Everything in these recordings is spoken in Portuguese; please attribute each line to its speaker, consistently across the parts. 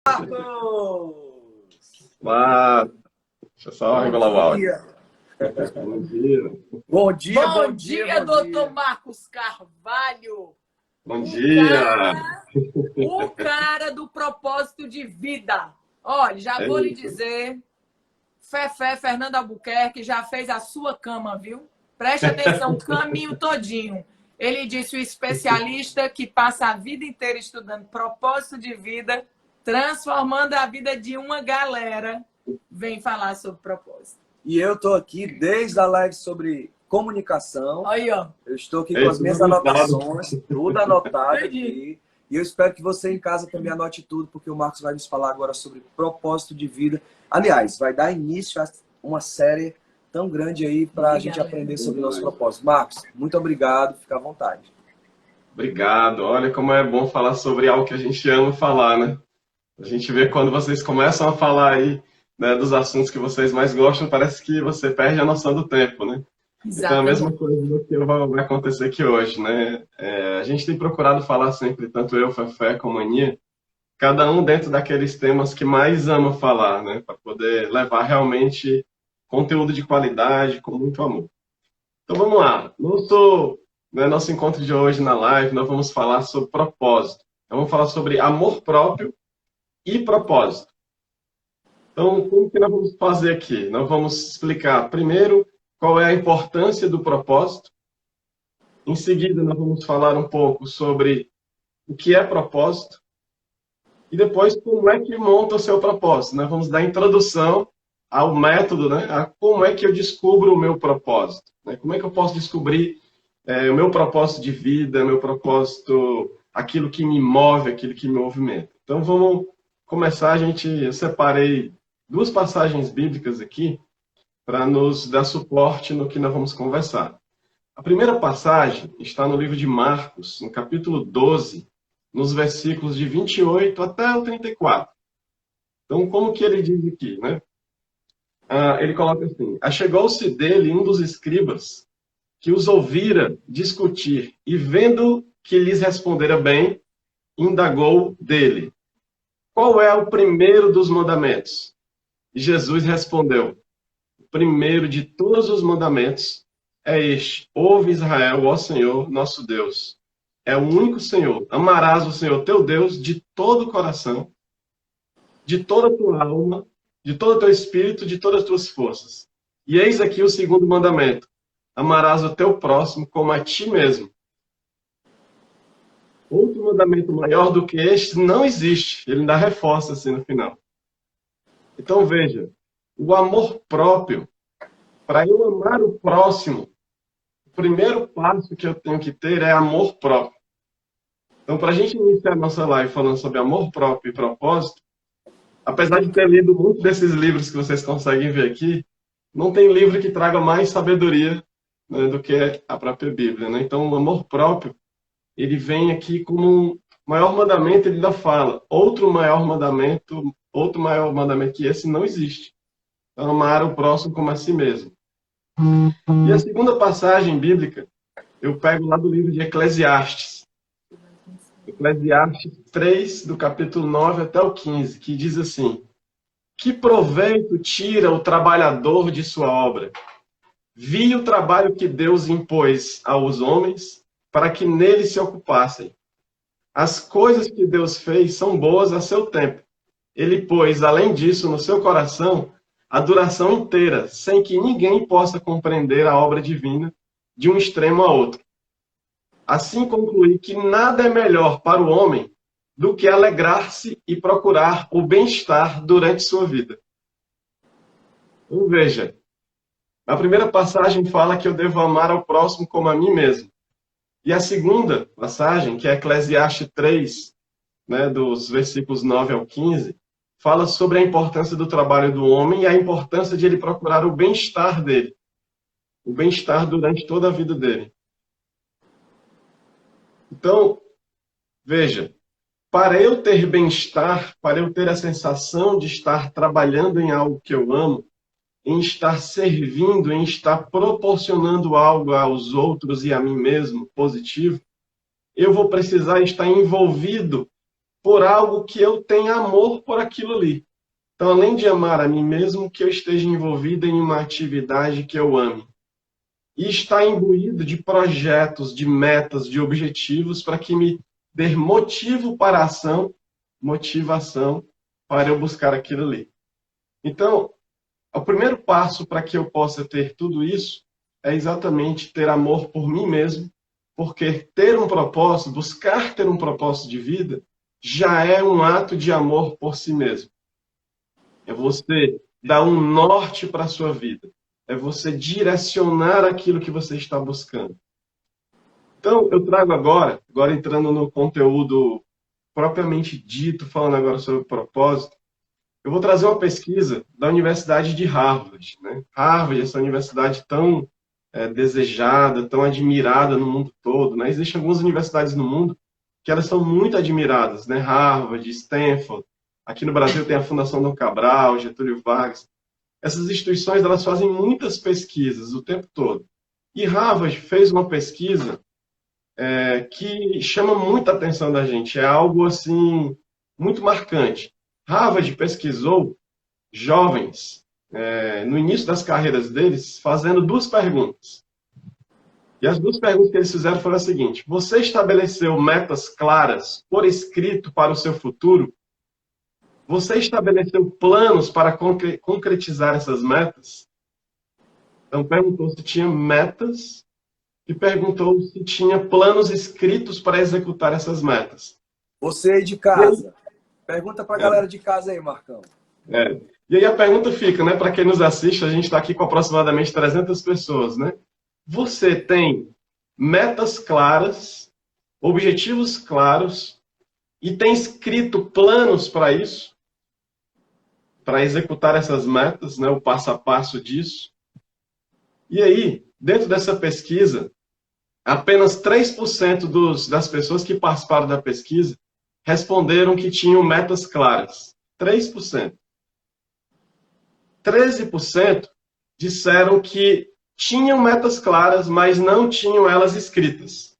Speaker 1: Marcos!
Speaker 2: Mas, deixa eu só regular o áudio. Bom dia.
Speaker 1: Bom dia,
Speaker 3: Bom dia, doutor Marcos Carvalho.
Speaker 2: Bom dia.
Speaker 3: O cara do propósito de vida. Olha, já vou lhe dizer, Fefé Fernando Albuquerque já fez a sua cama, viu? Preste atenção, o caminho todinho. Ele disse, o especialista que passa a vida inteira estudando propósito de vida, transformando a vida de uma galera, vem falar sobre propósito.
Speaker 1: E eu estou aqui desde a live sobre comunicação.
Speaker 3: Aí, ó.
Speaker 1: Eu estou aqui com as minhas anotações, tudo anotado aqui. E eu espero que você em casa também anote tudo, porque o Marcos vai nos falar agora sobre propósito de vida. Aliás, vai dar início a uma série tão grande aí para a gente aprender sobre o nosso propósito. Marcos, muito obrigado, fica à vontade.
Speaker 2: Obrigado. Olha como é bom falar sobre algo que a gente ama falar, né? A gente vê quando vocês começam a falar aí, né, dos assuntos que vocês mais gostam, parece que você perde a noção do tempo, né?
Speaker 3: Exatamente.
Speaker 2: Então, a mesma coisa que vai acontecer aqui hoje, né? A gente tem procurado falar sempre, tanto eu, Fefé, como a Aninha, cada um dentro daqueles temas que mais ama falar, né? Para poder levar realmente conteúdo de qualidade, com muito amor. Então, vamos lá. Nosso encontro de hoje na live, nós vamos falar sobre propósito. Nós vamos falar sobre amor próprio e propósito. Então, como que nós vamos fazer aqui? Nós vamos explicar, primeiro, qual é a importância do propósito. Em seguida, nós vamos falar um pouco sobre o que é propósito. E depois, como é que monta o seu propósito. Nós vamos dar introdução ao método, né? A como é que eu descubro o meu propósito. Né? Como é que eu posso descobrir o meu propósito de vida, meu propósito, aquilo que me move, aquilo que me movimenta. Então, vamos começar. Eu separei duas passagens bíblicas aqui para nos dar suporte no que nós vamos conversar. A primeira passagem está no livro de Marcos, no capítulo 12, nos versículos de 28 até o 34. Então, como que ele diz aqui, né? Ele coloca assim, achegou-se dele um dos escribas que os ouvira discutir e vendo que lhes respondera bem, indagou dele. Qual é o primeiro dos mandamentos? E Jesus respondeu, o primeiro de todos os mandamentos é este, ouve Israel, ó Senhor, nosso Deus. É o único Senhor. Amarás o Senhor teu Deus de todo o coração, de toda a tua alma, de todo o teu espírito, de todas as tuas forças. E eis aqui o segundo mandamento. Amarás o teu próximo como a ti mesmo. Outro mandamento maior do que este não existe. Ele ainda reforça assim no final. Então veja, o amor próprio, para eu amar o próximo, o primeiro passo que eu tenho que ter é amor próprio. Então, para a gente iniciar a nossa live falando sobre amor próprio e propósito, apesar de ter lido muitos desses livros que vocês conseguem ver aqui, não tem livro que traga mais sabedoria, né, do que a própria Bíblia. Né? Então, o amor próprio, ele vem aqui como um maior mandamento, ele ainda fala, outro maior mandamento que esse não existe. Então, amar o próximo como a si mesmo. E a segunda passagem bíblica, eu pego lá do livro de Eclesiastes. Eclesiastes 3, do capítulo 9 até o 15, que diz assim, que proveito tira o trabalhador de sua obra? Vi o trabalho que Deus impôs aos homens para que nele se ocupassem. As coisas que Deus fez são boas a seu tempo. Ele pôs, além disso, no seu coração, a duração inteira, sem que ninguém possa compreender a obra divina de um extremo a outro. Assim concluí que nada é melhor para o homem do que alegrar-se e procurar o bem-estar durante sua vida. Então veja, a primeira passagem fala que eu devo amar ao próximo como a mim mesmo. E a segunda passagem, que é Eclesiastes 3, né, dos versículos 9 ao 15, fala sobre a importância do trabalho do homem e a importância de ele procurar o bem-estar dele. O bem-estar durante toda a vida dele. Então, veja, para eu ter bem-estar, para eu ter a sensação de estar trabalhando em algo que eu amo, em estar servindo, em estar proporcionando algo aos outros e a mim mesmo, positivo, eu vou precisar estar envolvido por algo que eu tenha amor por aquilo ali. Então, além de amar a mim mesmo, que eu esteja envolvido em uma atividade que eu ame. E está imbuído de projetos, de metas, de objetivos para que me dê motivo para a ação, motivação para eu buscar aquilo ali. Então, o primeiro passo para que eu possa ter tudo isso é exatamente ter amor por mim mesmo, porque ter um propósito, buscar ter um propósito de vida, já é um ato de amor por si mesmo. É você dar um norte para a sua vida. É você direcionar aquilo que você está buscando. Então, eu trago agora entrando no conteúdo propriamente dito, falando agora sobre o propósito, eu vou trazer uma pesquisa da Universidade de Harvard. Né? Harvard, essa universidade tão desejada, tão admirada no mundo todo. Né? Existem algumas universidades no mundo que elas são muito admiradas. Né? Harvard, Stanford. Aqui no Brasil tem a Fundação Dom Cabral, Getúlio Vargas. Essas instituições elas fazem muitas pesquisas o tempo todo. E Harvard fez uma pesquisa que chama muita atenção da gente. É algo assim muito marcante. Harvard pesquisou jovens no início das carreiras deles fazendo 2 perguntas. E as 2 perguntas que eles fizeram foram as seguintes: você estabeleceu metas claras por escrito para o seu futuro? Você estabeleceu planos para concretizar essas metas? Então, perguntou se tinha metas e perguntou se tinha planos escritos para executar essas metas.
Speaker 1: Você aí de casa, pergunta para a galera de casa aí, Marcão.
Speaker 2: E aí a pergunta fica, né, para quem nos assiste, a gente está aqui com aproximadamente 300 pessoas, né? Você tem metas claras, objetivos claros e tem escrito planos para isso? Para executar essas metas, né, o passo a passo disso. E aí, dentro dessa pesquisa, apenas 3% das pessoas que participaram da pesquisa responderam que tinham metas claras. 3%. 13% disseram que tinham metas claras, mas não tinham elas escritas.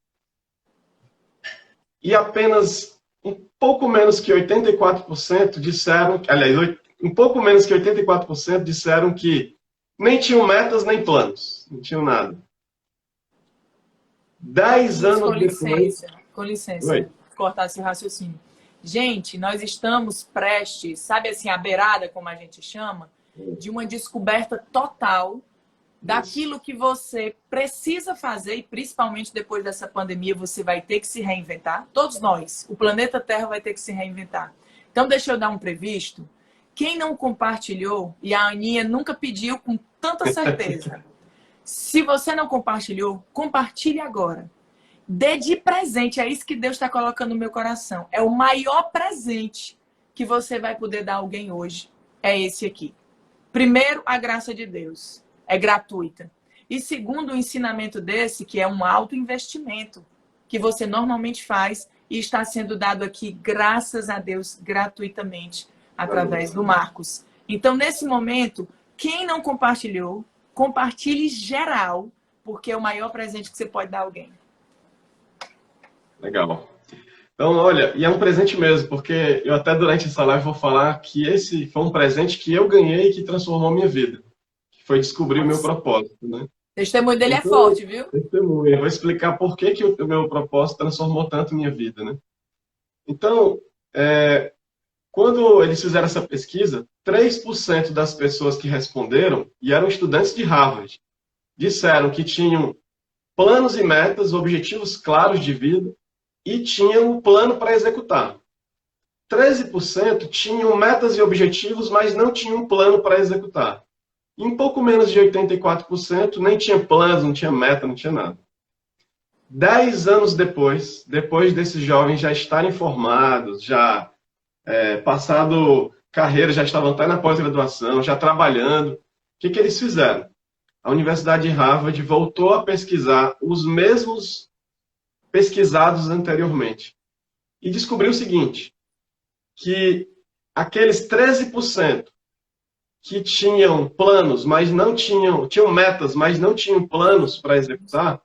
Speaker 2: E apenas um pouco menos que 84% disseram, aliás, um pouco menos que 84% disseram que nem tinham metas nem planos. Não tinham nada. 10 anos depois...
Speaker 3: Com licença, cortar esse raciocínio. Gente, nós estamos prestes, sabe assim, a beirada, como a gente chama, de uma descoberta total daquilo que você precisa fazer, e principalmente depois dessa pandemia você vai ter que se reinventar. Todos nós, o planeta Terra vai ter que se reinventar. Então, deixa eu dar um previsto. Quem não compartilhou, e a Aninha nunca pediu com tanta certeza, se você não compartilhou, compartilhe agora. Dê de presente, é isso que Deus está colocando no meu coração. É o maior presente que você vai poder dar a alguém hoje. É esse aqui. Primeiro, a graça de Deus. É gratuita. E segundo, o ensinamento desse, que é um alto investimento, que você normalmente faz e está sendo dado aqui, graças a Deus, gratuitamente, através do Marcos. Então, nesse momento, quem não compartilhou, compartilhe geral, porque é o maior presente que você pode dar a alguém.
Speaker 2: Legal. Então, olha, e é um presente mesmo, porque eu até durante essa live vou falar que esse foi um presente que eu ganhei e que transformou a minha vida. Que foi descobrir o meu propósito, né?
Speaker 3: O testemunho dele é forte, viu?
Speaker 2: Testemunho. Eu vou explicar por que o meu propósito transformou tanto minha vida, né? Então, quando eles fizeram essa pesquisa, 3% das pessoas que responderam, e eram estudantes de Harvard, disseram que tinham planos e metas, objetivos claros de vida, e tinham um plano para executar. 13% tinham metas e objetivos, mas não tinham um plano para executar. E um pouco menos de 84% nem tinha planos, não tinha meta, não tinha nada. 10 anos depois desses jovens já estarem formados, já passado carreira, já estavam até na pós-graduação, já trabalhando, o que eles fizeram? A Universidade de Harvard voltou a pesquisar os mesmos pesquisados anteriormente. E descobriu o seguinte, que aqueles 13% que tinham planos, mas não tinham metas, mas não tinham planos para executar,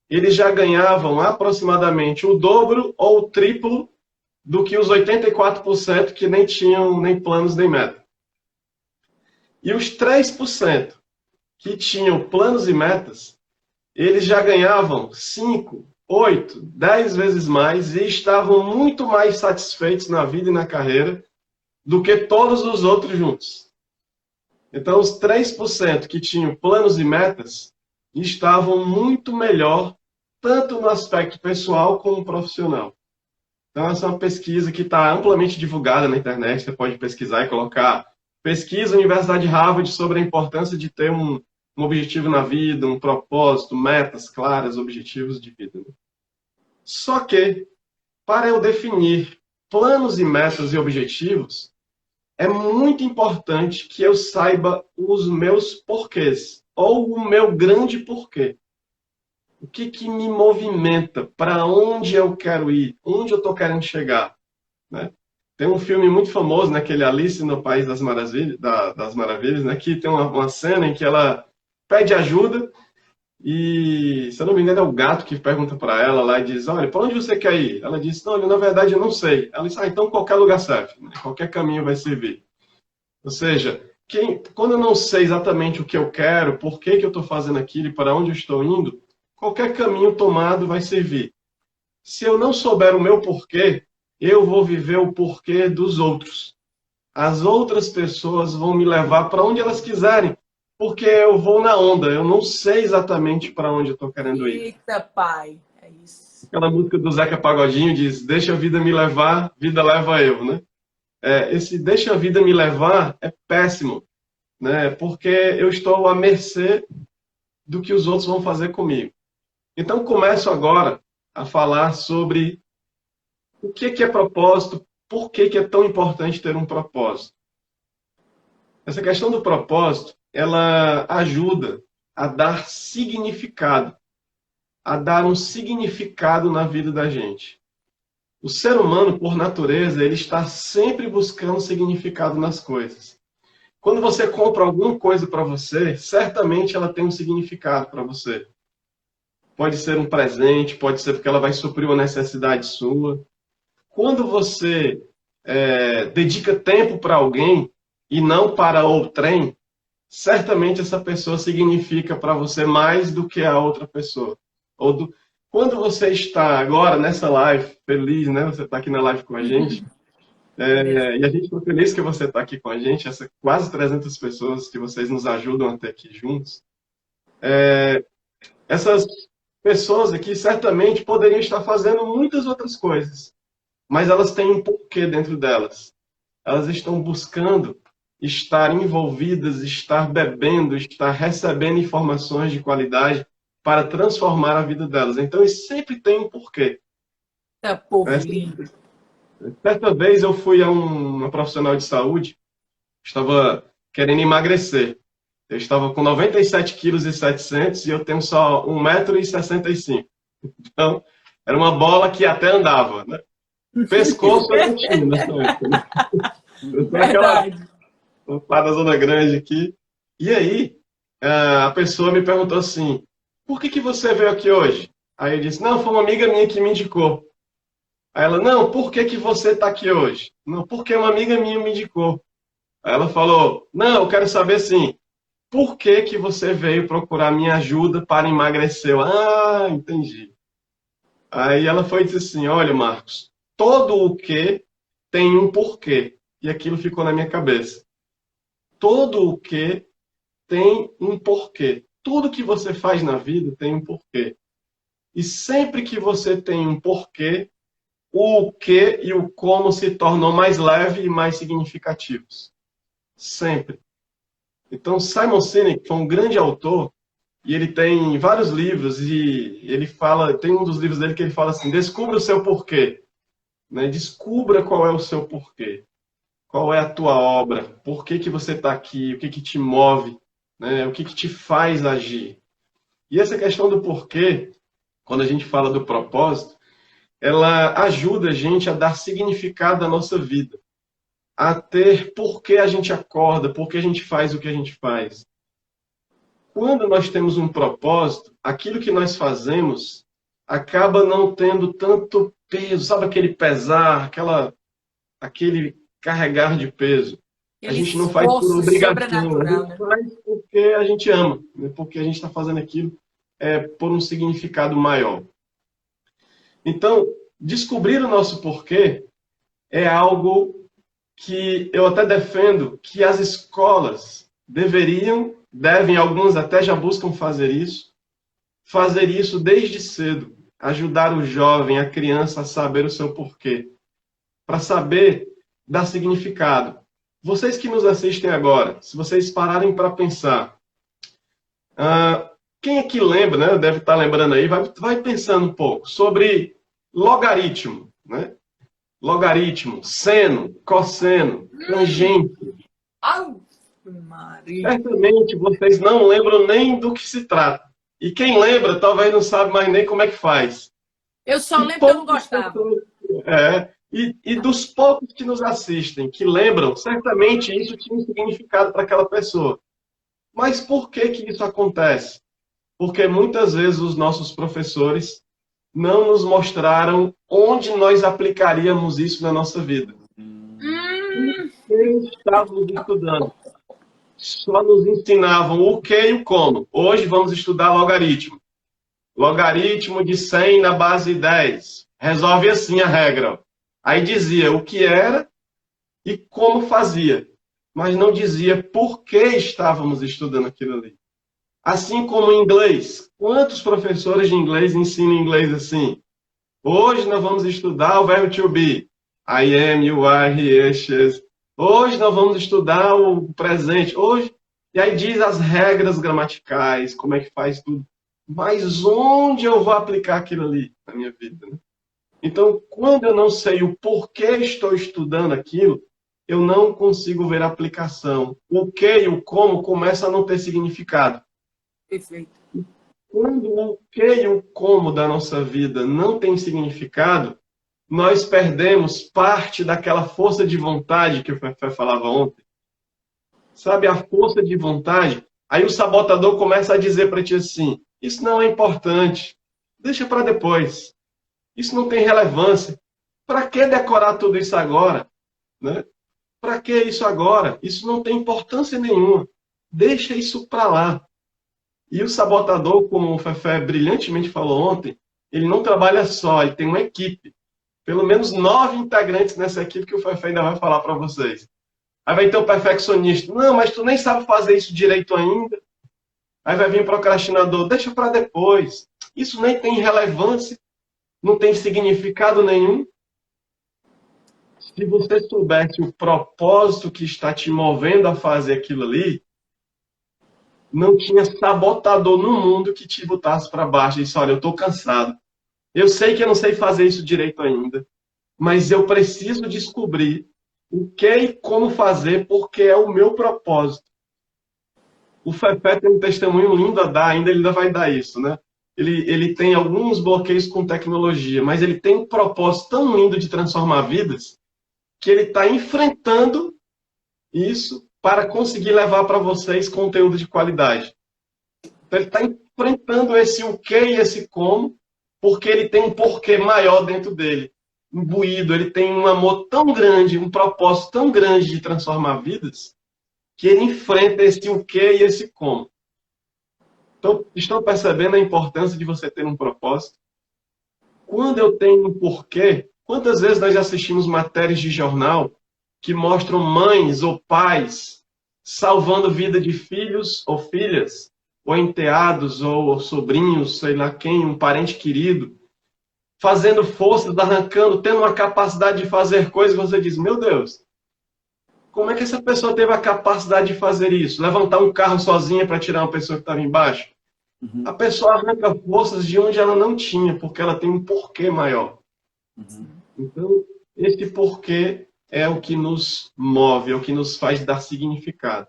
Speaker 2: eles já ganhavam aproximadamente o dobro ou o triplo do que os 84% que nem tinham nem planos nem meta. E os 3% que tinham planos e metas, eles já ganhavam 5, 8, 10 vezes mais e estavam muito mais satisfeitos na vida e na carreira do que todos os outros juntos. Então, os 3% que tinham planos e metas estavam muito melhor, tanto no aspecto pessoal como profissional. Então, essa é uma pesquisa que está amplamente divulgada na internet, você pode pesquisar e colocar pesquisa Universidade de Harvard sobre a importância de ter um objetivo na vida, um propósito, metas claras, objetivos de vida. Só que, para eu definir planos e metas e objetivos, é muito importante que eu saiba os meus porquês, ou o meu grande porquê. O que me movimenta? Para onde eu quero ir? Onde eu estou querendo chegar? Né? Tem um filme muito famoso, né, aquele Alice no País das Maravilhas, né, que tem uma cena em que ela pede ajuda e, se eu não me engano, é o gato que pergunta para ela lá e diz, olha, para onde você quer ir? Ela diz, não, na verdade eu não sei. Ela diz, então qualquer lugar serve, né? Qualquer caminho vai servir. Ou seja, quando eu não sei exatamente o que eu quero, por que eu estou fazendo aquilo e para onde eu estou indo, qualquer caminho tomado vai servir. Se eu não souber o meu porquê, eu vou viver o porquê dos outros. As outras pessoas vão me levar para onde elas quiserem, porque eu vou na onda, eu não sei exatamente para onde eu estou querendo ir.
Speaker 3: Eita, pai, é isso.
Speaker 2: Aquela música do Zeca Pagodinho diz, deixa a vida me levar, vida leva eu, né? Esse deixa a vida me levar é péssimo, né? Porque eu estou à mercê do que os outros vão fazer comigo. Então, começo agora a falar sobre o que é propósito, por que é tão importante ter um propósito. Essa questão do propósito, ela ajuda a dar significado, a dar um significado na vida da gente. O ser humano, por natureza, ele está sempre buscando significado nas coisas. Quando você compra alguma coisa para você, certamente ela tem um significado para você. Pode ser um presente, pode ser porque ela vai suprir uma necessidade sua. Quando você dedica tempo para alguém e não para outrem, certamente essa pessoa significa para você mais do que a outra pessoa. Quando você está agora nessa live, feliz, né? Você está aqui na live com a gente, e a gente está feliz que você está aqui com a gente, essas quase 300 pessoas que vocês nos ajudam até aqui juntos. Essas pessoas aqui certamente poderiam estar fazendo muitas outras coisas, mas elas têm um porquê dentro delas. Elas estão buscando estar envolvidas, estar bebendo, estar recebendo informações de qualidade para transformar a vida delas. Então, isso sempre tem um porquê.
Speaker 3: É povo lindo.
Speaker 2: Certa vez eu fui a uma profissional de saúde, estava querendo emagrecer. Eu estava com 97,7 kg e eu tenho só 1,65 m. Então, era uma bola que até andava, né? Pescoço eu não tinha nessa época, né? Eu tenho aquela da Zona Grande aqui. E aí, a pessoa me perguntou assim, por que você veio aqui hoje? Aí eu disse, não, foi uma amiga minha que me indicou. Aí ela, não, por que você está aqui hoje? Não, porque uma amiga minha me indicou. Aí ela falou, não, eu quero saber assim, por que você veio procurar minha ajuda para emagrecer? Eu, entendi. Aí ela foi e disse assim, olha, Marcos, todo o que tem um porquê. E aquilo ficou na minha cabeça. Todo o que tem um porquê. Tudo que você faz na vida tem um porquê. E sempre que você tem um porquê, o que e o como se tornam mais leves e mais significativos. Sempre. Então, Simon Sinek foi um grande autor, e ele tem vários livros, e ele fala, tem um dos livros dele que ele fala assim, descubra o seu porquê. Né? Descubra qual é o seu porquê. Qual é a tua obra? Por que você está aqui? O que te move? Né? O que te faz agir? E essa questão do porquê, quando a gente fala do propósito, ela ajuda a gente a dar significado à nossa vida. A ter por que a gente acorda, por que a gente faz o que a gente faz. Quando nós temos um propósito, aquilo que nós fazemos acaba não tendo tanto peso, sabe aquele pesar, aquele carregar de peso. A
Speaker 3: Aquele
Speaker 2: gente não faz por
Speaker 3: esforço
Speaker 2: obrigação, a
Speaker 3: sobrenatural,
Speaker 2: gente
Speaker 3: né?
Speaker 2: faz porque a gente ama, né? Porque a gente está fazendo aquilo por um significado maior. Então, descobrir o nosso porquê é algo que eu até defendo que as escolas devem, alguns até já buscam fazer isso desde cedo, ajudar o jovem, a criança a saber o seu porquê, para saber dar significado. Vocês que nos assistem agora, se vocês pararem para pensar, quem aqui lembra, né, deve estar lembrando aí, vai pensando um pouco sobre logaritmo, né? Logaritmo, seno, cosseno, tangente.
Speaker 3: Au, Maria.
Speaker 2: Certamente vocês não lembram nem do que se trata. E quem lembra, talvez não sabe mais nem como é que faz.
Speaker 3: Eu só
Speaker 2: E
Speaker 3: lembro que eu não
Speaker 2: poucas
Speaker 3: gostava.
Speaker 2: pessoas- e dos poucos que nos assistem, que lembram, certamente isso tinha um significado para aquela pessoa. Mas por que que isso acontece? Porque muitas vezes os nossos professores não nos mostraram onde nós aplicaríamos isso na nossa vida. Eles estávamos estudando. Só nos ensinavam o que e o como. Hoje vamos estudar logaritmo. Logaritmo de 100 na base 10. Resolve assim a regra. Aí dizia o que era e como fazia. Mas não dizia por que estávamos estudando aquilo ali. Assim como em inglês. Quantos professores de inglês ensinam inglês assim? Hoje nós vamos estudar o verbo to be. I am, you are, he is, she is. Hoje nós vamos estudar o presente. Hoje. E aí diz as regras gramaticais, como é que faz tudo. Mas onde eu vou aplicar aquilo ali na minha vida? Né? Então, quando eu não sei o porquê estou estudando aquilo, eu não consigo ver a aplicação. O que e o como começa a não ter significado.
Speaker 3: Perfeito.
Speaker 2: Quando o que e o como da nossa vida não tem significado, nós perdemos parte daquela força de vontade que o Fefé falava ontem. Sabe, a força de vontade? Aí o sabotador começa a dizer para ti assim, isso não é importante, deixa para depois. Isso não tem relevância. Para que decorar tudo isso agora? Né? Para que isso agora? Isso não tem importância nenhuma. Deixa isso para lá. E o sabotador, como o Fefé brilhantemente falou ontem, ele não trabalha só, ele tem uma equipe. Pelo menos 9 integrantes nessa equipe que o Fefé ainda vai falar para vocês. Aí vai ter o perfeccionista. Não, mas tu nem sabe fazer isso direito ainda. Aí vai vir o procrastinador. Deixa para depois. Isso nem tem relevância. Não tem significado nenhum. Se você soubesse o propósito que está te movendo a fazer aquilo ali, não tinha sabotador no mundo que te botasse para baixo e disse, olha, eu estou cansado. Eu sei que eu não sei fazer isso direito ainda, mas eu preciso descobrir o que e como fazer, porque é o meu propósito. O Fefé tem um testemunho lindo a dar, ele ainda vai dar isso, né? Ele tem alguns bloqueios com tecnologia, mas ele tem um propósito tão lindo de transformar vidas, que ele está enfrentando isso para conseguir levar para vocês conteúdo de qualidade. Então ele está enfrentando esse o que e esse como, porque ele tem um porquê maior dentro dele, imbuído, ele tem um amor tão grande, um propósito tão grande de transformar vidas, que ele enfrenta esse o que e esse como. Então, estão percebendo a importância de você ter um propósito? Quando eu tenho um porquê, quantas vezes nós assistimos matérias de jornal que mostram mães ou pais salvando vida de filhos ou filhas, ou enteados, ou sobrinhos, sei lá quem, um parente querido, fazendo forças, arrancando, tendo uma capacidade de fazer coisas, você diz, meu Deus, como é que essa pessoa teve a capacidade de fazer isso? Levantar um carro sozinha para tirar uma pessoa que estava embaixo?
Speaker 1: Uhum.
Speaker 2: A pessoa arranca forças de onde ela não tinha, porque ela tem um porquê maior.
Speaker 1: Uhum.
Speaker 2: Então, esse porquê é o que nos move, é o que nos faz dar significado.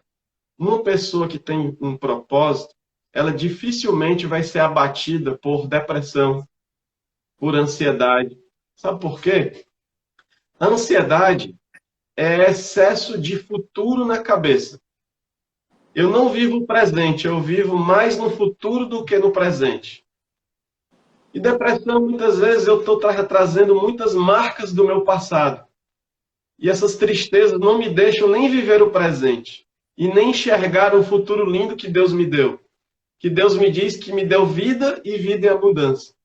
Speaker 2: Uma pessoa que tem um propósito, ela dificilmente vai ser abatida por depressão, por ansiedade. Sabe por quê? A ansiedade é excesso de futuro na cabeça. Eu não vivo o presente, eu vivo mais no futuro do que no presente. E depressão, muitas vezes, eu estou trazendo muitas marcas do meu passado. E essas tristezas não me deixam nem viver o presente. E nem enxergar o futuro lindo que Deus me deu. Que Deus me diz que me deu vida e vida em abundância.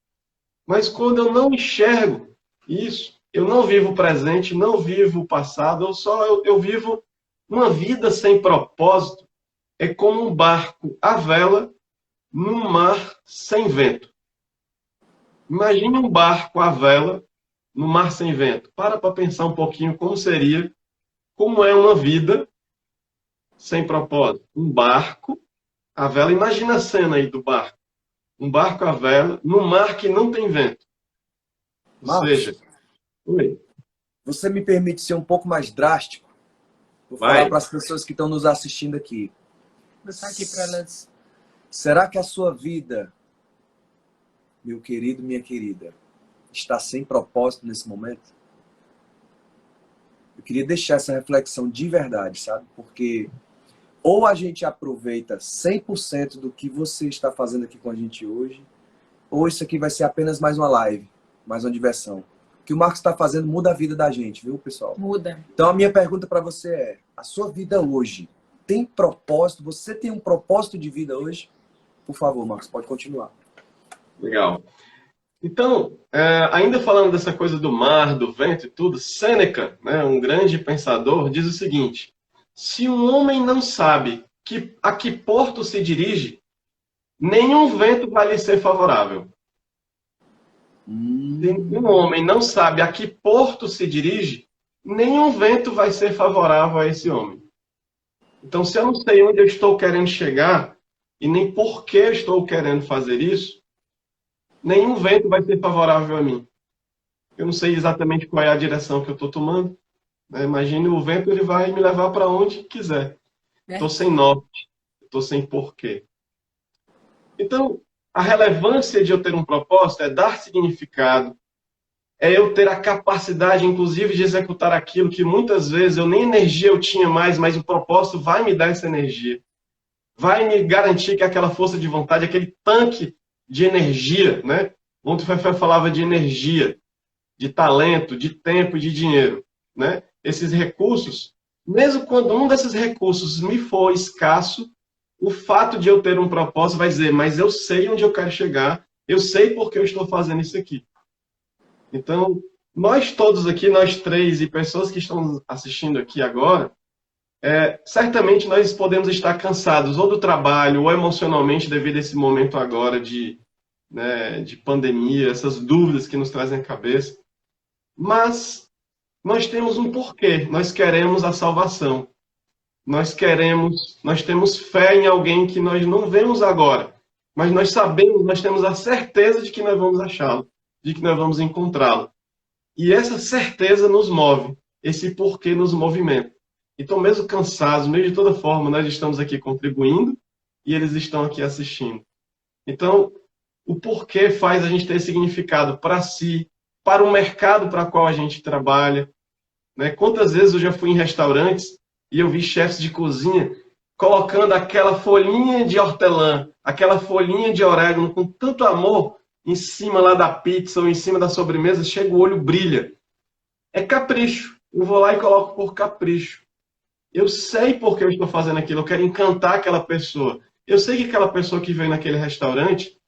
Speaker 2: Mas quando eu não enxergo isso, eu não vivo o presente, não vivo o passado, eu vivo uma vida sem propósito. É como um barco à vela num mar sem vento. Imagine um barco à vela no mar sem vento. Para pensar um pouquinho como seria, como é uma vida sem propósito. Um barco à vela, imagina a cena aí do barco. Um barco à vela no mar que não tem vento. Ou
Speaker 1: Marcos,
Speaker 2: seja, oi.
Speaker 1: Você me permite ser um pouco mais drástico? Vou falar para as pessoas que estão nos assistindo aqui.
Speaker 3: Vou botar aqui para elas.
Speaker 1: Será que a sua vida, meu querido, minha querida, está sem propósito nesse momento? Eu queria deixar essa reflexão de verdade, sabe? Porque ou a gente aproveita 100% do que você está fazendo aqui com a gente hoje, ou isso aqui vai ser apenas mais uma live, mais uma diversão. O que o Marcos está fazendo muda a vida da gente, viu, pessoal?
Speaker 3: Muda.
Speaker 1: Então a minha pergunta para você é, a sua vida hoje tem propósito? Você tem um propósito de vida hoje? Por favor, Marcos, pode continuar.
Speaker 2: Legal. Então, ainda falando dessa coisa do mar, do vento e tudo, Sêneca, né, um grande pensador, diz o seguinte: se um homem não sabe a que porto se dirige, nenhum vento vai lhe ser favorável. Se um homem não sabe a que porto se dirige, nenhum vento vai ser favorável a esse homem. Então, se eu não sei onde eu estou querendo chegar, e nem por que eu estou querendo fazer isso, nenhum vento vai ser favorável a mim. Eu não sei exatamente qual é a direção que eu estou tomando. Né? Imagine o vento, ele vai me levar para onde quiser. Estou sem norte, estou sem porquê. Então, a relevância de eu ter um propósito é dar significado, é eu ter a capacidade, inclusive, de executar aquilo que muitas vezes eu nem energia eu tinha mais, mas o propósito vai me dar essa energia. Vai me garantir que aquela força de vontade, aquele tanque de energia, né? Ontem o Fefé falava de energia, de talento, de tempo e de dinheiro, né? Esses recursos, mesmo quando um desses recursos me for escasso, o fato de eu ter um propósito vai dizer, mas eu sei onde eu quero chegar, eu sei porque eu estou fazendo isso aqui. Então, nós todos aqui, nós três e pessoas que estão assistindo aqui agora, certamente nós podemos estar cansados ou do trabalho ou emocionalmente devido a esse momento agora de pandemia, essas dúvidas que nos trazem à cabeça. Mas nós temos um porquê. Nós queremos a salvação. Nós temos fé em alguém que nós não vemos agora, mas nós sabemos, nós temos a certeza de que nós vamos achá-lo, de que nós vamos encontrá-lo. E essa certeza nos move, esse porquê nos movimenta. Então, mesmo cansados, mesmo de toda forma, nós estamos aqui contribuindo e eles estão aqui assistindo. Então, o porquê faz a gente ter significado para si, para o mercado para o qual a gente trabalha. Né? Quantas vezes eu já fui em restaurantes e eu vi chefes de cozinha colocando aquela folhinha de hortelã, aquela folhinha de orégano com tanto amor em cima lá da pizza ou em cima da sobremesa, chega o olho brilha. É capricho. Eu vou lá e coloco por capricho. Eu sei por que eu estou fazendo aquilo, eu quero encantar aquela pessoa. Eu sei que aquela pessoa que veio naquele restaurante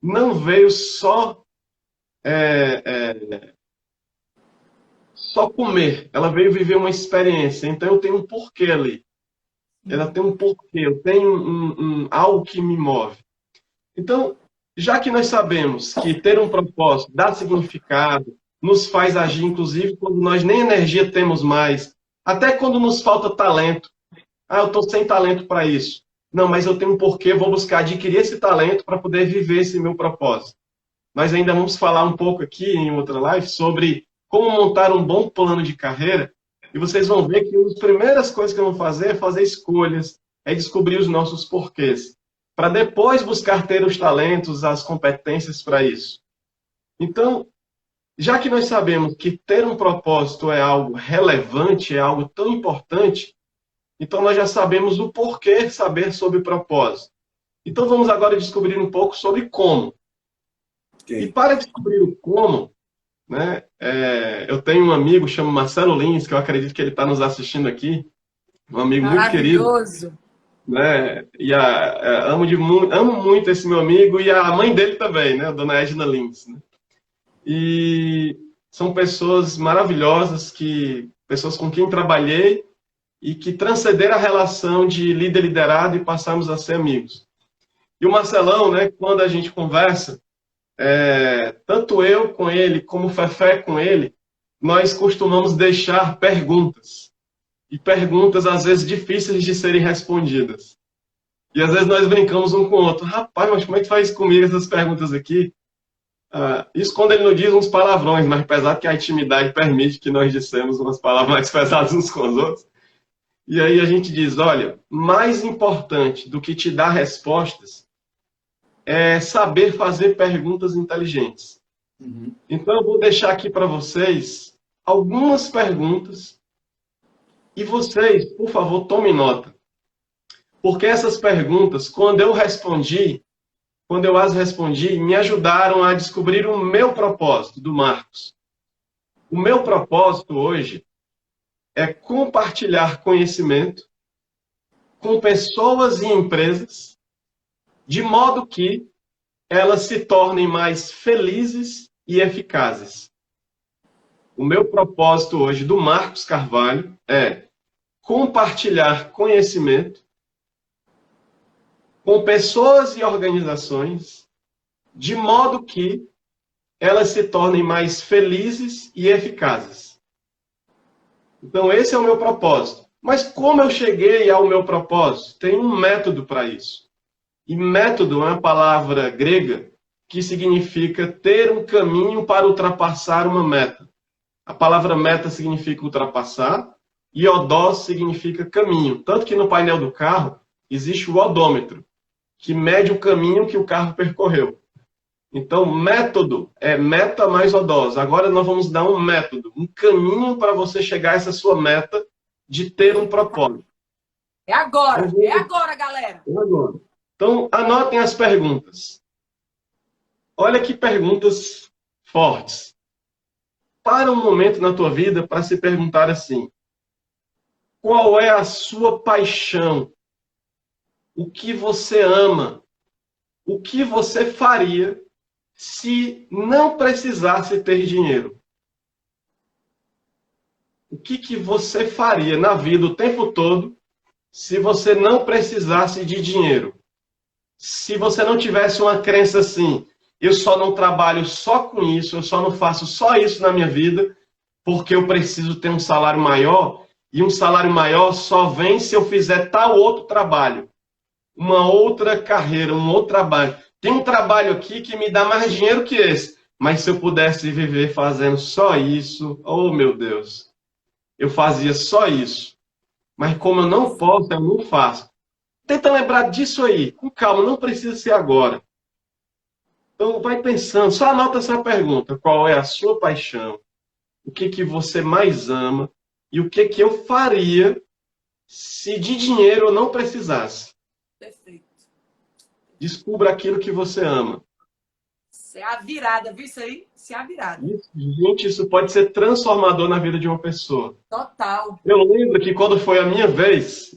Speaker 2: não veio só comer, ela veio viver uma experiência. Então eu tenho um porquê ali. Ela tem um porquê, eu tenho algo que me move. Então, já que nós sabemos que ter um propósito dá significado, nos faz agir, inclusive, quando nós nem energia temos mais, até quando nos falta talento. Eu estou sem talento para isso. Não, mas eu tenho um porquê, vou buscar adquirir esse talento para poder viver esse meu propósito. Nós ainda vamos falar um pouco aqui em outra live sobre como montar um bom plano de carreira. E vocês vão ver que uma das primeiras coisas que eu vou fazer é fazer escolhas, é descobrir os nossos porquês, para depois buscar ter os talentos, as competências para isso. Então, já que nós sabemos que ter um propósito é algo relevante, é algo tão importante, então nós já sabemos o porquê saber sobre propósito. Então vamos agora descobrir um pouco sobre como. E para descobrir o como, né, eu tenho um amigo chamado Marcelo Lins, que eu acredito que ele está nos assistindo aqui, um amigo muito querido.
Speaker 3: Maravilhoso.
Speaker 2: Né? E amo muito esse meu amigo e a mãe dele também, né? A dona Edna Lins. Né? E são pessoas maravilhosas, pessoas com quem trabalhei e que transcenderam a relação de líder-liderado e passamos a ser amigos. E o Marcelão, né, quando a gente conversa, tanto eu com ele, como o Fefé com ele, nós costumamos deixar perguntas. E perguntas, às vezes, difíceis de serem respondidas. E, às vezes, nós brincamos um com o outro. Rapaz, mas como é que faz comigo essas perguntas aqui? Isso quando ele não diz uns palavrões, mas apesar que a intimidade permite que nós dissemos umas palavras mais pesadas uns com os outros. E aí a gente diz, olha, mais importante do que te dar respostas é saber fazer perguntas inteligentes.
Speaker 1: Uhum.
Speaker 2: Então, eu vou deixar aqui para vocês algumas perguntas e vocês, por favor, tomem nota. Porque essas perguntas, quando eu as respondi, me ajudaram a descobrir o meu propósito do Marcos. O meu propósito hoje é compartilhar conhecimento com pessoas e empresas, de modo que elas se tornem mais felizes e eficazes. O meu propósito hoje do Marcos Carvalho é compartilhar conhecimento com pessoas e organizações, de modo que elas se tornem mais felizes e eficazes. Então, esse é o meu propósito. Mas como eu cheguei ao meu propósito? Tem um método para isso. E método é uma palavra grega que significa ter um caminho para ultrapassar uma meta. A palavra meta significa ultrapassar e odós significa caminho. Tanto que no painel do carro existe o odômetro, que mede o caminho que o carro percorreu. Então, método é meta mais odós. Agora nós vamos dar um método, um caminho para você chegar a essa sua meta de ter um propósito.
Speaker 3: É agora, galera.
Speaker 2: É agora. Então, anotem as perguntas. Olha que perguntas fortes. Para um momento na tua vida para se perguntar assim: qual é a sua paixão? O que você ama? O que você faria se não precisasse ter dinheiro? O que você faria na vida o tempo todo se você não precisasse de dinheiro? Se você não tivesse uma crença assim, eu só não trabalho só com isso, eu só não faço só isso na minha vida, porque eu preciso ter um salário maior, e um salário maior só vem se eu fizer tal outro trabalho, uma outra carreira, um outro trabalho. Tem um trabalho aqui que me dá mais dinheiro que esse, mas se eu pudesse viver fazendo só isso, oh meu Deus, eu fazia só isso. Mas como eu não posso, eu não faço. Tenta lembrar disso aí, com calma, não precisa ser agora. Então vai pensando, só anota essa pergunta: qual é a sua paixão? O que você mais ama? E o que eu faria se de dinheiro eu não precisasse?
Speaker 3: Perfeito.
Speaker 2: Descubra aquilo que você ama.
Speaker 3: Isso é a virada, viu isso aí? Isso é a virada.
Speaker 2: Gente, isso pode ser transformador na vida de uma pessoa.
Speaker 3: Total.
Speaker 2: Eu lembro que quando foi a minha vez,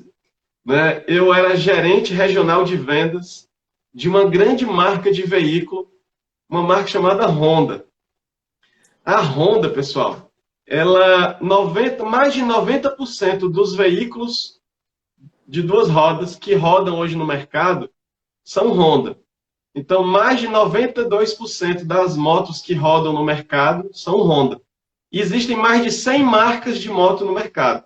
Speaker 2: né, eu era gerente regional de vendas de uma grande marca de veículo, uma marca chamada Honda. A Honda, pessoal, mais de 90% dos veículos de duas rodas que rodam hoje no mercado são Honda. Então, mais de 92% das motos que rodam no mercado são Honda. E existem mais de 100 marcas de moto no mercado.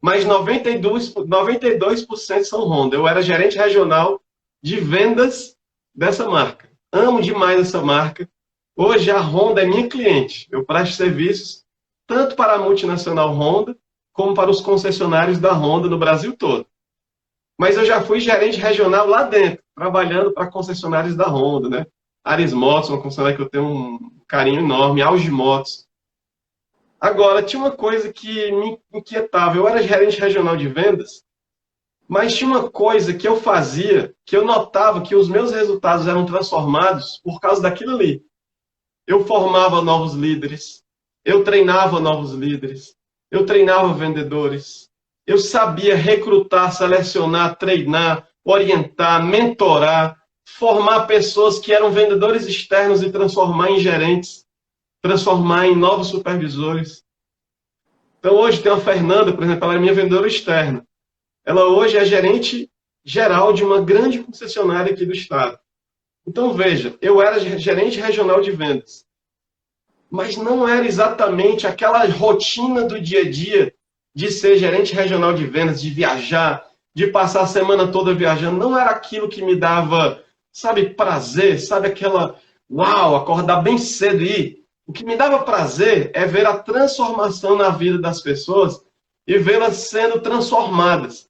Speaker 2: Mas 92% são Honda. Eu era gerente regional de vendas dessa marca. Amo demais essa marca. Hoje a Honda é minha cliente. Eu presto serviços tanto para a multinacional Honda, como para os concessionários da Honda no Brasil todo. Mas eu já fui gerente regional lá dentro, trabalhando para concessionários da Honda, né? Ares Motos, uma concessionária que eu tenho um carinho enorme, Auge Motos. Agora, tinha uma coisa que me inquietava. Eu era gerente regional de vendas, mas tinha uma coisa que eu fazia, que eu notava que os meus resultados eram transformados por causa daquilo ali. eu formava novos líderes, eu treinava novos líderes, eu treinava vendedores, eu sabia recrutar, selecionar, treinar, orientar, mentorar, formar pessoas que eram vendedores externos e transformar em gerentes, transformar em novos supervisores. Então hoje tem a Fernanda, por exemplo, ela é minha vendedora externa. Ela hoje é gerente geral de uma grande concessionária aqui do estado. Então veja, eu era gerente regional de vendas, mas não era exatamente aquela rotina do dia a dia de ser gerente regional de vendas, de viajar, de passar a semana toda viajando. Não era aquilo que me dava, sabe, prazer, sabe, aquela, uau, acordar bem cedo e ir. O que me dava prazer é ver a transformação na vida das pessoas e vê-las sendo transformadas.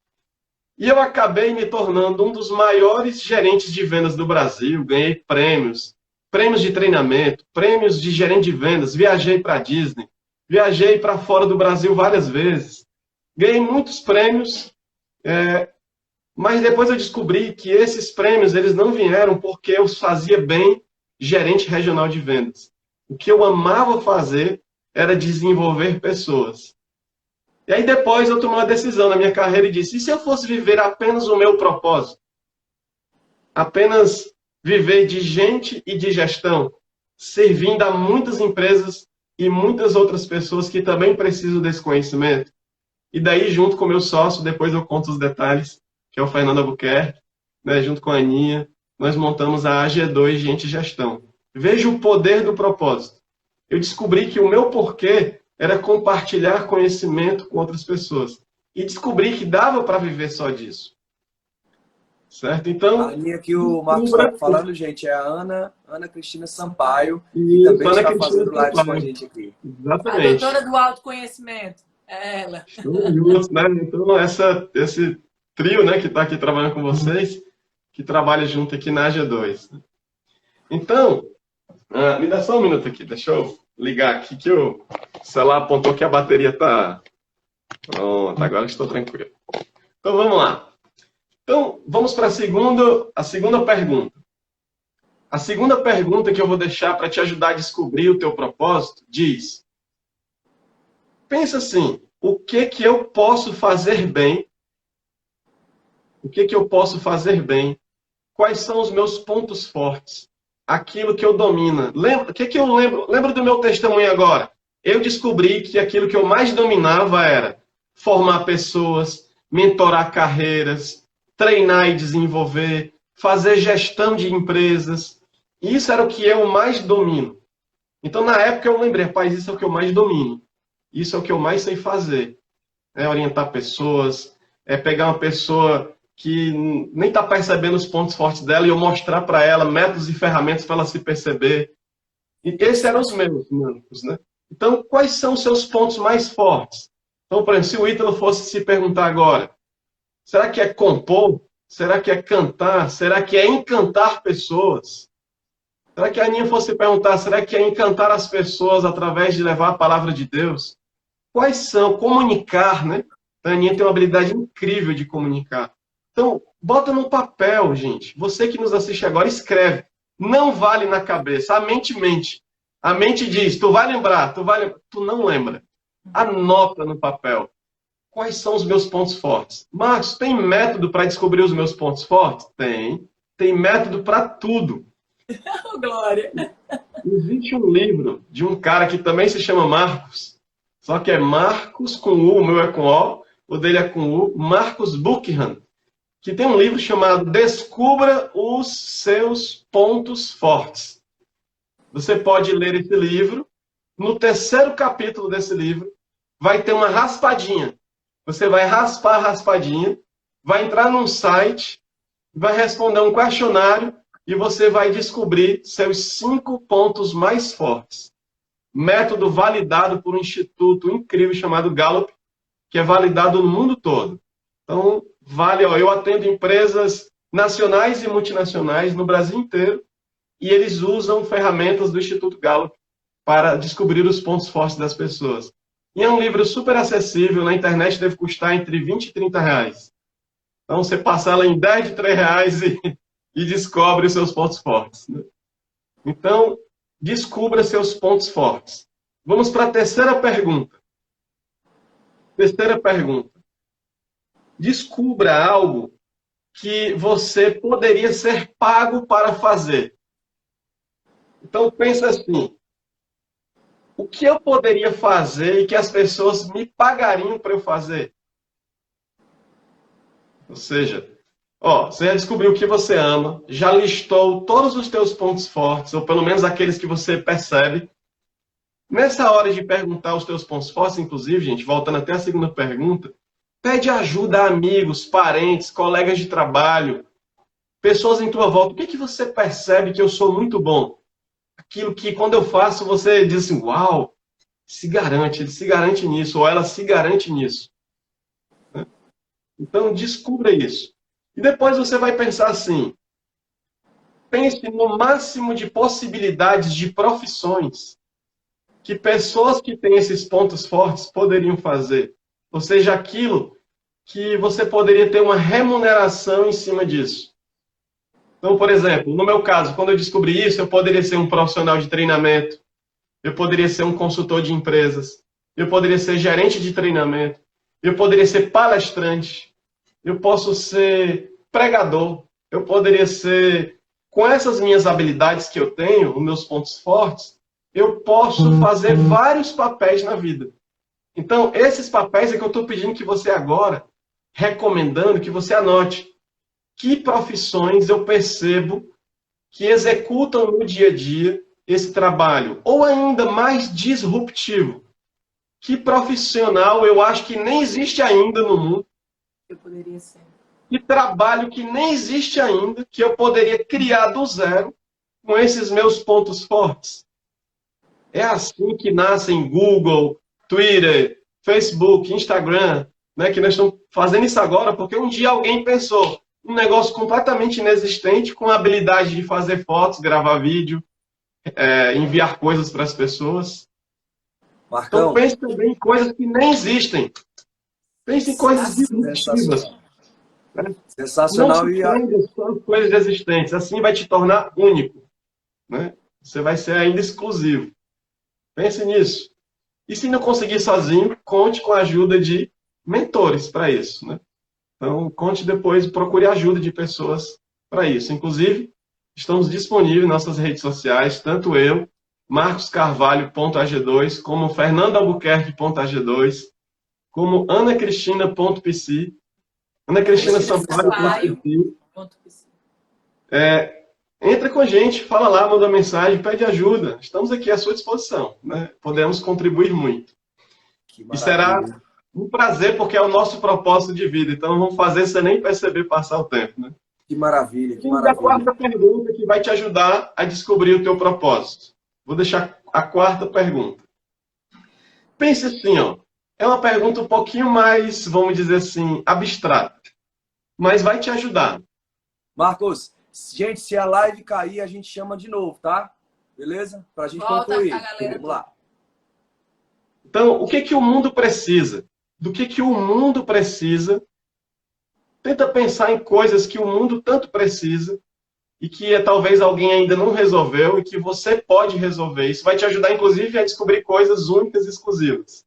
Speaker 2: E eu acabei me tornando um dos maiores gerentes de vendas do Brasil. Ganhei prêmios, prêmios de treinamento, prêmios de gerente de vendas. Viajei para a Disney, viajei para fora do Brasil várias vezes. Ganhei muitos prêmios, mas depois eu descobri que esses prêmios eles não vieram porque eu fazia bem gerente regional de vendas. O que eu amava fazer era desenvolver pessoas. E aí depois eu tomei uma decisão na minha carreira e disse, e se eu fosse viver apenas o meu propósito? Apenas viver de gente e de gestão, servindo a muitas empresas e muitas outras pessoas que também precisam desse conhecimento. E daí, junto com o meu sócio, depois eu conto os detalhes, que é o Fernando Albuquerque, né, junto com a Aninha, nós montamos a AG2 Gente e Gestão. Veja o poder do propósito. Eu descobri que o meu porquê era compartilhar conhecimento com outras pessoas. E descobri que dava para viver só disso. Certo? Então...
Speaker 1: A Aninha que o Marcos está falando, gente, é a Ana Cristina Sampaio, que também
Speaker 2: Ana
Speaker 1: está
Speaker 2: Cristina
Speaker 1: fazendo lives
Speaker 2: Sampaio.
Speaker 1: com a gente aqui.
Speaker 2: Exatamente.
Speaker 3: A doutora do autoconhecimento. É ela.
Speaker 2: Né? Então, esse trio, né, que está aqui trabalhando com vocês, que trabalha junto aqui na AG2. Então, me dá só um minuto aqui, deixa eu ligar aqui, que o celular apontou que a bateria está... Pronto, agora estou tranquilo. Então, vamos lá. Então, vamos para a segunda pergunta. A segunda pergunta que eu vou deixar para te ajudar a descobrir o teu propósito diz: pensa assim, o que que eu posso fazer bem? O que que eu posso fazer bem? Quais são os meus pontos fortes? Aquilo que eu domino. O que que eu lembro? Lembra do meu testemunho agora? Eu descobri que aquilo que eu mais dominava era formar pessoas, mentorar carreiras, treinar e desenvolver, fazer gestão de empresas. Isso era o que eu mais domino. Então, na época, eu lembrei, rapaz, isso é o que eu mais domino. Isso é o que eu mais sei fazer. É orientar pessoas, é pegar uma pessoa que nem está percebendo os pontos fortes dela e eu mostrar para ela métodos e ferramentas para ela se perceber. E esses eram os meus, né? Então, quais são os seus pontos mais fortes? Então, por exemplo, se o Ítalo fosse se perguntar agora, será que é compor? Será que é cantar? Será que é encantar pessoas? Será que a Aninha fosse perguntar, será que é encantar as pessoas através de levar a palavra de Deus? Quais são? Comunicar, né? A Aninha tem uma habilidade incrível de comunicar. Então, bota no papel, gente. Você que nos assiste agora, escreve. Não vale na cabeça. A mente mente. A mente diz, tu vai lembrar, tu não lembra. Anota no papel. Quais são os meus pontos fortes? Marcos, tem método para descobrir os meus pontos fortes? Tem. Tem método para tudo.
Speaker 3: Oh, glória!
Speaker 2: Existe um livro de um cara que também se chama Marcos, só que é Marcos com U, o meu é com O, o dele é com U, Marcus Buckingham, que tem um livro chamado Descubra os Seus Pontos Fortes. Você pode ler esse livro. No terceiro capítulo desse livro, vai ter uma raspadinha. Você vai raspar a raspadinha, vai entrar num site, vai responder um questionário e você vai descobrir seus 5 pontos mais fortes. Método validado por um instituto incrível chamado Gallup, que é validado no mundo todo. Então, vale, eu atendo empresas nacionais e multinacionais no Brasil inteiro e eles usam ferramentas do Instituto Gallup para descobrir os pontos fortes das pessoas. E é um livro super acessível, na internet deve custar entre 20 e 30 reais. Então, você passa ela em 10 de 3 reais e descobre os seus pontos fortes. Né? Então, descubra seus pontos fortes. Vamos para a terceira pergunta. Terceira pergunta. Descubra algo que você poderia ser pago para fazer. Então, pensa assim. O que eu poderia fazer e que as pessoas me pagariam para eu fazer? Ou seja, você já descobriu o que você ama, já listou todos os teus pontos fortes, ou pelo menos aqueles que você percebe. Nessa hora de perguntar os teus pontos fortes, inclusive, gente, voltando até a segunda pergunta, pede ajuda a amigos, parentes, colegas de trabalho, pessoas em tua volta. O que você percebe que eu sou muito bom? Aquilo que, quando eu faço, você diz assim, uau, ele se garante nisso, ou ela se garante nisso. Então, descubra isso. E depois você vai pensar assim, pense no máximo de possibilidades de profissões que pessoas que têm esses pontos fortes poderiam fazer. Ou seja, aquilo que você poderia ter uma remuneração em cima disso. Então, por exemplo, no meu caso, quando eu descobri isso, eu poderia ser um profissional de treinamento, eu poderia ser um consultor de empresas, eu poderia ser gerente de treinamento, eu poderia ser palestrante, eu posso ser pregador, eu poderia ser, com essas minhas habilidades que eu tenho, os meus pontos fortes, eu posso fazer vários papéis na vida. Então, esses papéis é que eu estou pedindo que você agora, recomendando que você anote. Que profissões eu percebo que executam no dia a dia esse trabalho? Ou ainda mais disruptivo. Que profissional eu acho que nem existe ainda no mundo?
Speaker 3: Eu poderia ser.
Speaker 2: Que trabalho que nem existe ainda, que eu poderia criar do zero com esses meus pontos fortes? É assim que nascem Google, Twitter, Facebook, Instagram, né? Que nós estamos fazendo isso agora porque um dia alguém pensou um negócio completamente inexistente com a habilidade de fazer fotos, gravar vídeo, enviar coisas para as pessoas. Então
Speaker 1: Marcão,
Speaker 2: pense também em coisas que nem existem. Pense em coisas disruptivas.
Speaker 1: sensacional.
Speaker 2: Né? Não
Speaker 1: Sensacional.
Speaker 2: se prenda só às coisas existentes. Assim vai te tornar único. Né? Você vai ser ainda exclusivo. Pense nisso. E se não conseguir sozinho, conte com a ajuda de mentores para isso. Né? Então, conte depois, procure ajuda de pessoas para isso. Inclusive, estamos disponíveis em nossas redes sociais, tanto eu, marcoscarvalho.ag2, como fernandalbuquerque.ag2, como anacristina.pc, anacristina.sampaio.pc. Entra com a gente, fala lá, manda mensagem, pede ajuda. Estamos aqui à sua disposição. Né? Podemos contribuir muito. E será um prazer, porque é o nosso propósito de vida. Então, vamos fazer sem nem perceber passar o tempo. Né?
Speaker 1: Que maravilha, que
Speaker 2: E a
Speaker 1: maravilha.
Speaker 2: quarta pergunta que vai te ajudar a descobrir o teu propósito. Vou deixar a quarta pergunta. Pense assim, ó. É uma pergunta um pouquinho mais, vamos dizer assim, abstrata. Mas vai te ajudar.
Speaker 1: Marcos, gente, se a live cair, a gente chama de novo, tá? Beleza? Pra gente concluir. Vamos lá.
Speaker 2: Então, o que o mundo precisa? Do que o mundo precisa? Tenta pensar em coisas que o mundo tanto precisa e que talvez alguém ainda não resolveu e que você pode resolver. Isso vai te ajudar, inclusive, a descobrir coisas únicas e exclusivas.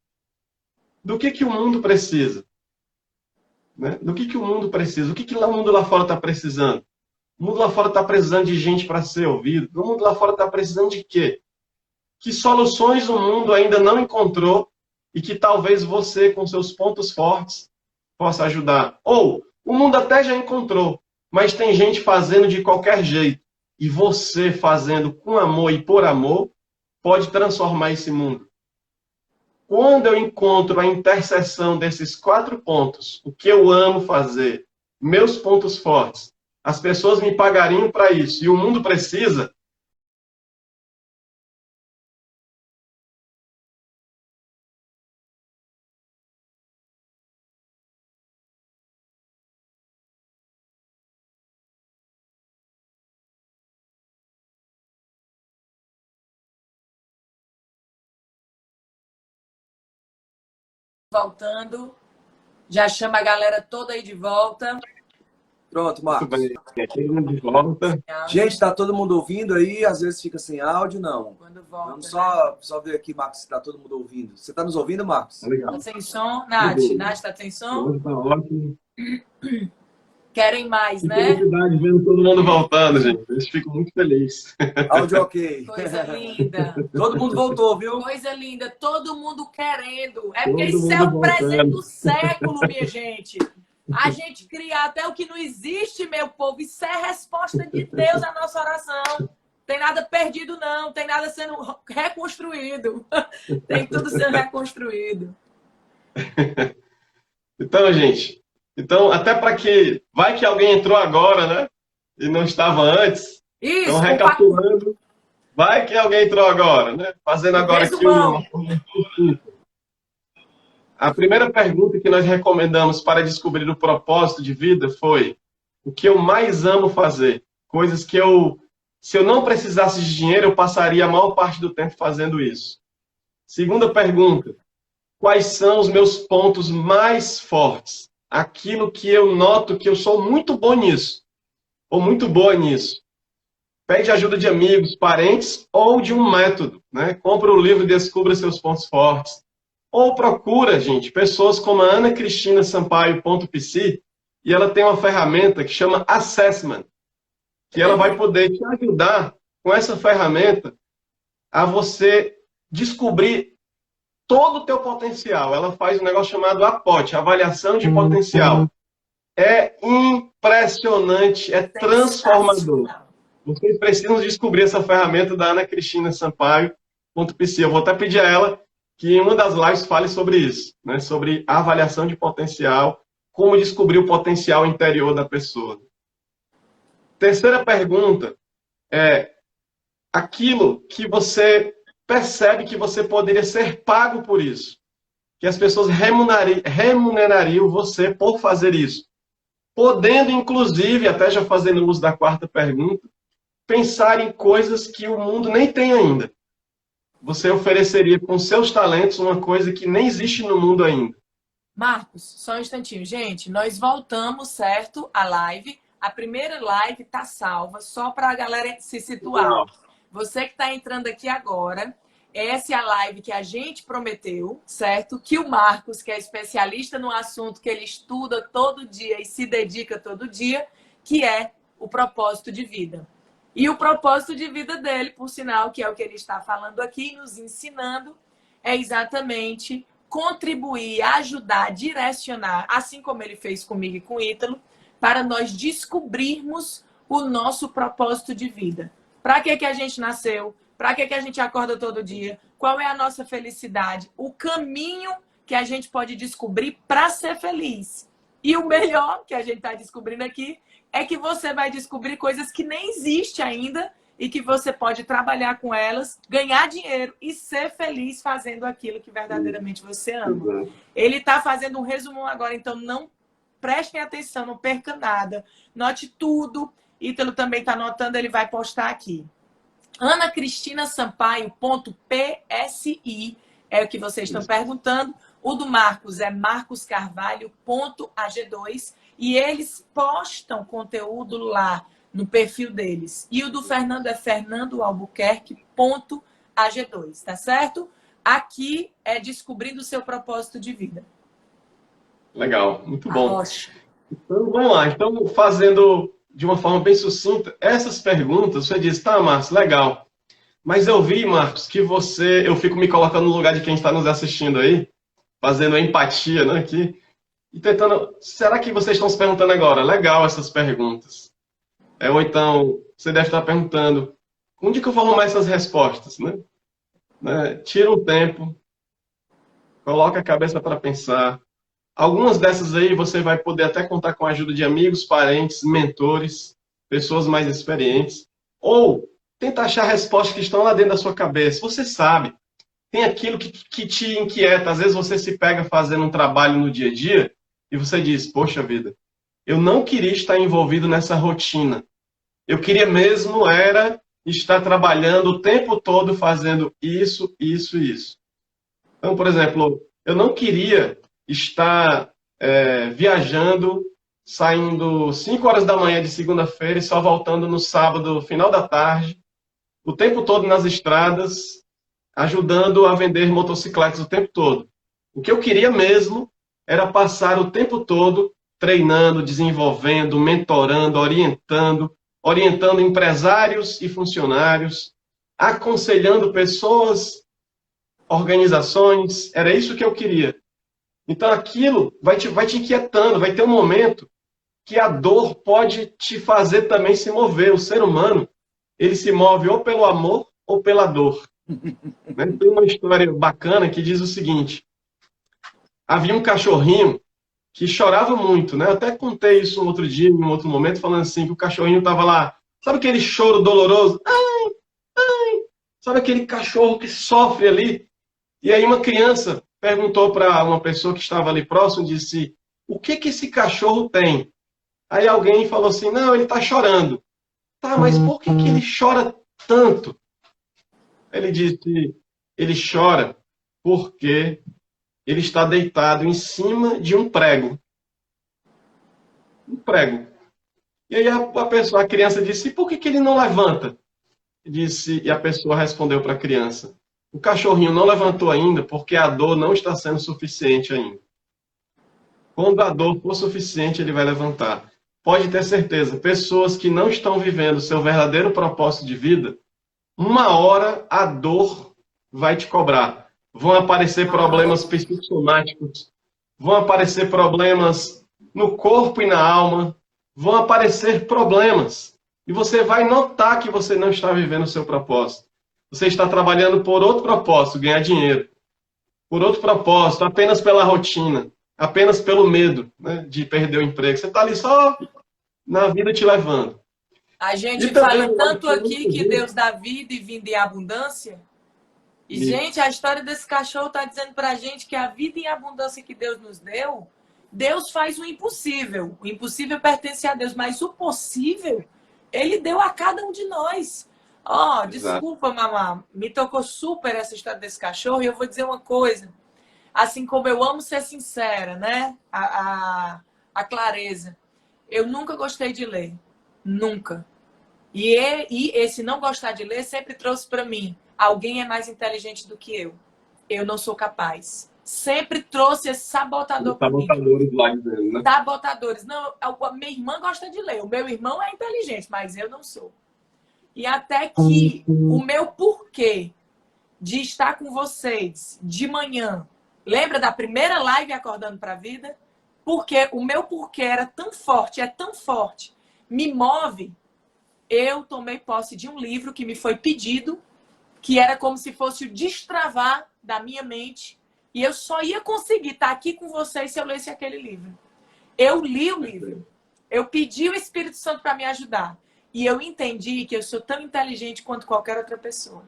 Speaker 2: Do que o mundo precisa? Né? Do que o mundo precisa? O que o mundo lá fora está precisando? O mundo lá fora está precisando de gente para ser ouvido? O mundo lá fora está precisando de quê? Que soluções o mundo ainda não encontrou e que talvez você, com seus pontos fortes, possa ajudar? Ou o mundo até já encontrou, mas tem gente fazendo de qualquer jeito. E você fazendo com amor e por amor, pode transformar esse mundo. Quando eu encontro a interseção desses 4 pontos, o que eu amo fazer, meus pontos fortes, as pessoas me pagariam para isso e o mundo precisa,
Speaker 3: Voltando, já chama a galera toda aí de volta.
Speaker 1: Pronto,
Speaker 2: Muito
Speaker 1: Marcos.
Speaker 2: bem. Todo mundo de volta.
Speaker 1: Gente, tá todo mundo ouvindo aí? Às vezes fica sem áudio, não.
Speaker 3: Quando volta,
Speaker 1: Vamos
Speaker 3: né?
Speaker 1: só ver aqui, Marcos, se tá todo mundo ouvindo. Você tá nos ouvindo, Marcos?
Speaker 2: Tá legal.
Speaker 3: Tá sem som? Nath, Nath tá sem som?
Speaker 2: Hoje tá ótimo.
Speaker 3: Querem mais,
Speaker 2: Que
Speaker 3: né?
Speaker 2: felicidade vendo todo mundo voltando, gente. Eu fico muito feliz.
Speaker 1: Áudio ok.
Speaker 3: Coisa linda.
Speaker 1: Todo mundo voltou, viu?
Speaker 3: Coisa linda. Todo mundo querendo. É porque
Speaker 2: Todo
Speaker 3: isso é
Speaker 2: mundo
Speaker 3: o presente
Speaker 2: voltando.
Speaker 3: do século, minha gente. A gente criar até o que não existe, meu povo. Isso é a resposta de Deus à nossa oração. Tem nada perdido, não. Tem nada sendo reconstruído. Tem tudo sendo reconstruído.
Speaker 2: Então, gente, até para que vai que alguém entrou agora, né? E não estava antes.
Speaker 3: Isso,
Speaker 2: Então, recapitulando, vai que alguém entrou agora, né? Fazendo agora aqui uma A primeira pergunta que nós recomendamos para descobrir o propósito de vida foi: o que eu mais amo fazer? Coisas que se eu não precisasse de dinheiro, eu passaria a maior parte do tempo fazendo isso. Segunda pergunta: quais são os meus pontos mais fortes? Aquilo que eu noto que eu sou muito bom nisso, ou muito boa nisso. Pede ajuda de amigos, parentes ou de um método, né? Compra o livro e descubra seus pontos fortes. Ou procura, gente, pessoas como a Ana Cristina Sampaio.pc, e ela tem uma ferramenta que chama Assessment, que ela vai poder te ajudar com essa ferramenta a você descobrir todo o teu potencial. Ela faz um negócio chamado APOT, Avaliação de Potencial. É impressionante, é transformador. Vocês precisam descobrir essa ferramenta da Ana Cristina Sampaio.pc. Eu vou até pedir a ela que em uma das lives fale sobre isso, né? Sobre a avaliação de potencial, como descobrir o potencial interior da pessoa. Terceira pergunta é aquilo que você percebe que você poderia ser pago por isso, que as pessoas remunerariam você por fazer isso. Podendo, inclusive, até já fazendo uso da quarta pergunta, pensar em coisas que o mundo nem tem ainda. Você ofereceria com seus talentos uma coisa que nem existe no mundo ainda.
Speaker 3: Marcos, só um instantinho. Gente, nós voltamos, certo? A live. A primeira live tá salva, só para a galera se situar. Você que está entrando aqui agora, essa é a live que a gente prometeu, certo? Que o Marcos, que é especialista no assunto, que ele estuda todo dia e se dedica todo dia, que é o propósito de vida. E o propósito de vida dele, por sinal, que é o que ele está falando aqui, nos ensinando, é exatamente contribuir, ajudar, direcionar, assim como ele fez comigo e com o Ítalo, para nós descobrirmos o nosso propósito de vida. Para que a gente nasceu? Para que a gente acorda todo dia? Qual é a nossa felicidade? O caminho que a gente pode descobrir para ser feliz. E o melhor que a gente está descobrindo aqui é que você vai descobrir coisas que nem existem ainda e que você pode trabalhar com elas, ganhar dinheiro e ser feliz fazendo aquilo que verdadeiramente você ama. Ele está fazendo um resumão agora, então não prestem atenção, não perca nada. Note tudo. Ítalo também está anotando, ele vai postar aqui. Ana Cristina Sampaio.psi é o que vocês estão perguntando. O do Marcos é marcoscarvalho.ag2 e eles postam conteúdo lá no perfil deles. E o do Fernando é fernandoalbuquerque.ag2, tá certo? Aqui é descobrindo o seu propósito de vida.
Speaker 2: Legal, muito bom.
Speaker 3: Rocha.
Speaker 2: Então, vamos lá. Então, fazendo de uma forma bem sucinta, essas perguntas, você diz, tá, Marcos, legal. Mas eu vi, Marcos, que eu fico me colocando no lugar de quem está nos assistindo aí, fazendo empatia, né, aqui, e tentando, será que vocês estão se perguntando agora? Legal essas perguntas. Ou então, você deve estar perguntando, onde que eu vou arrumar essas respostas, né? Tira um tempo, coloca a cabeça para pensar. Algumas dessas aí você vai poder até contar com a ajuda de amigos, parentes, mentores, pessoas mais experientes, ou tenta achar respostas que estão lá dentro da sua cabeça. Você sabe, tem aquilo que te inquieta. Às vezes você se pega fazendo um trabalho no dia a dia e você diz, poxa vida, eu não queria estar envolvido nessa rotina. Eu queria mesmo era estar trabalhando o tempo todo fazendo isso, isso e isso. Então, por exemplo, eu não queria estar viajando saindo 5 horas da manhã de segunda-feira e só voltando no sábado, final da tarde, o tempo todo nas estradas, ajudando a vender motocicletas o tempo todo. O que eu queria mesmo era passar o tempo todo treinando, desenvolvendo, mentorando, orientando empresários e funcionários, aconselhando pessoas, organizações. Era isso que eu queria. Então aquilo vai te inquietando, vai ter um momento que a dor pode te fazer também se mover. O ser humano, ele se move ou pelo amor ou pela dor. Né? Tem uma história bacana que diz o seguinte: havia um cachorrinho que chorava muito, né? Eu até contei isso um outro dia, em um outro momento, falando assim, que o cachorrinho estava lá, sabe aquele choro doloroso? Ai, ai! Sabe aquele cachorro que sofre ali? E aí uma criança perguntou para uma pessoa que estava ali próximo, disse, o que que esse cachorro tem? Aí alguém falou assim, não, ele está chorando. Tá, mas por que que ele chora tanto? Ele disse, ele chora porque ele está deitado em cima de um prego. Um prego. E aí a criança disse, e por que que ele não levanta? E a pessoa respondeu para a criança, o cachorrinho não levantou ainda porque a dor não está sendo suficiente ainda. Quando a dor for suficiente, ele vai levantar. Pode ter certeza, pessoas que não estão vivendo seu verdadeiro propósito de vida, uma hora a dor vai te cobrar. Vão aparecer problemas psicossomáticos, vão aparecer problemas no corpo e na alma, vão aparecer problemas. E você vai notar que você não está vivendo o seu propósito. Você está trabalhando por outro propósito, ganhar dinheiro. Por outro propósito, apenas pela rotina, apenas pelo medo, né, de perder o emprego. Você está ali só na vida te levando.
Speaker 3: A gente fala tanto aqui que Deus dá vida e vinda em abundância. E, gente, a história desse cachorro está dizendo para a gente que a vida em abundância que Deus nos deu, Deus faz o impossível. O impossível pertence a Deus, mas o possível, Ele deu a cada um de nós. Ó, desculpa, mamá, me tocou super essa história desse cachorro e eu vou dizer uma coisa. Assim como eu amo ser sincera, né? A clareza. Eu nunca gostei de ler. Nunca. E esse não gostar de ler sempre trouxe para mim. Alguém é mais inteligente do que eu. Eu não sou capaz. Sempre trouxe esse sabotador para mim.
Speaker 2: Sabotadores lá dentro, né?
Speaker 3: Sabotadores. Não, a minha irmã gosta de ler. O meu irmão é inteligente, mas eu não sou. E até que o meu porquê de estar com vocês de manhã, lembra da primeira live Acordando para a Vida? Porque o meu porquê era tão forte, é tão forte, me move. Eu tomei posse de um livro que me foi pedido, que era como se fosse o destravar da minha mente. E eu só ia conseguir estar aqui com vocês se eu lesse aquele livro. Eu li o livro. Eu pedi o Espírito Santo para me ajudar. E eu entendi que eu sou tão inteligente quanto qualquer outra pessoa.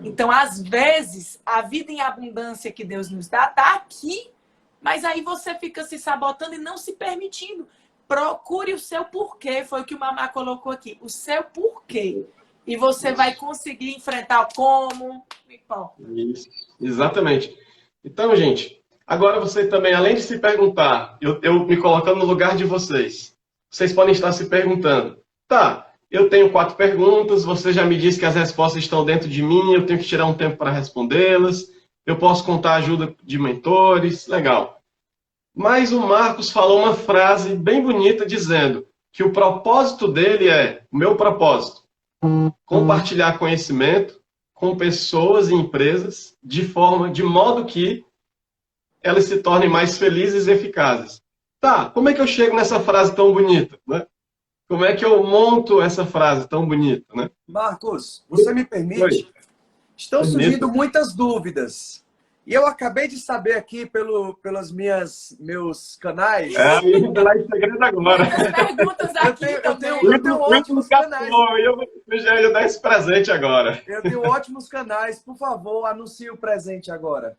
Speaker 3: Então, às vezes, a vida em abundância que Deus nos dá está aqui, mas aí você fica se sabotando e não se permitindo. Procure o seu porquê, foi o que o Mamá colocou aqui. O seu porquê. E você vai conseguir enfrentar como, não importa.
Speaker 2: Isso, exatamente. Então, gente, agora você também, além de se perguntar, eu me colocando no lugar de vocês, vocês podem estar se perguntando, tá, eu tenho 4 perguntas, você já me disse que as respostas estão dentro de mim, eu tenho que tirar um tempo para respondê-las, eu posso contar a ajuda de mentores, legal. Mas o Marcos falou uma frase bem bonita dizendo que o propósito dele é, o meu propósito, compartilhar conhecimento com pessoas e empresas de modo que elas se tornem mais felizes e eficazes. Tá, como é que eu chego nessa frase tão bonita, né? Como é que eu monto essa frase tão bonita, né?
Speaker 1: Marcos, você me permite?
Speaker 2: Oi.
Speaker 1: Estão surgindo muitas dúvidas. E eu acabei de saber aqui pelos meus canais.
Speaker 2: Eu vou lá em segredo agora.
Speaker 3: Perguntas aqui
Speaker 1: eu tenho ótimos canais.
Speaker 2: Eu já ia dar esse presente agora.
Speaker 1: Eu tenho ótimos canais. Por favor, anuncie o presente agora.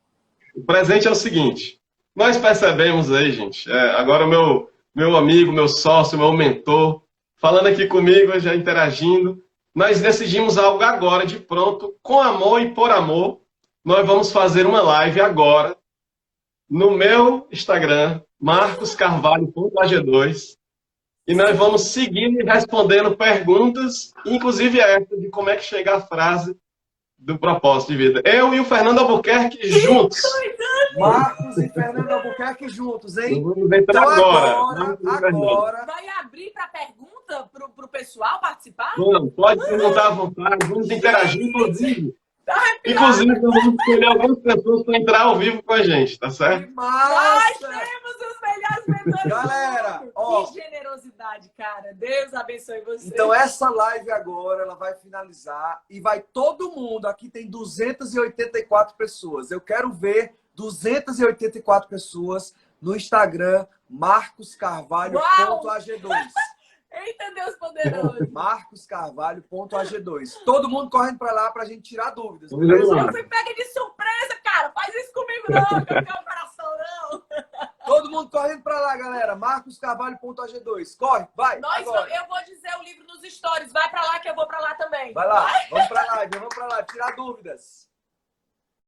Speaker 2: O presente é o seguinte. Nós percebemos aí, gente, agora o meu amigo, meu sócio, meu mentor, falando aqui comigo, já interagindo, nós decidimos algo agora, de pronto, com amor e por amor. Nós vamos fazer uma live agora no meu Instagram, marcoscarvalho.ag2. E nós vamos seguindo e respondendo perguntas, inclusive essa de como é que chega a frase do propósito de vida. Eu e o Fernando Albuquerque juntos.
Speaker 1: Marcos e Fernando Albuquerque juntos, hein?
Speaker 2: Vamos entrar
Speaker 1: Então
Speaker 2: agora.
Speaker 1: agora...
Speaker 3: Vai abrir para pergunta pro pessoal participar?
Speaker 2: Vamos, pode perguntar à vontade, vamos interagir, inclusive.
Speaker 3: Tá arrepiado.
Speaker 2: Inclusive, vamos escolher algumas pessoas para entrar ao vivo com a gente, tá certo?
Speaker 1: Que
Speaker 3: Nós
Speaker 1: massa!
Speaker 3: temos os melhores mentores
Speaker 1: Galera,
Speaker 3: do mundo.
Speaker 1: ó.
Speaker 3: Que generosidade, cara. Deus abençoe você.
Speaker 1: Então essa live agora, ela vai finalizar e vai todo mundo, aqui tem 284 pessoas. Eu quero ver 284 pessoas no Instagram, marcoscarvalho.ag2.
Speaker 3: Eita, Deus poderoso.
Speaker 1: marcoscarvalho.ag2. Todo mundo correndo para lá pra gente tirar dúvidas.
Speaker 2: Vamos
Speaker 1: beleza?
Speaker 2: lá.
Speaker 3: Eu fui pega de surpresa, cara. Faz isso comigo não, que eu tenho um coração não.
Speaker 1: Todo mundo correndo para lá, galera. marcoscarvalho.ag2. Corre, vai. Agora.
Speaker 3: Eu vou dizer o livro nos stories. Vai pra lá que eu vou pra lá também.
Speaker 1: Vai lá, vamos para lá, tirar dúvidas.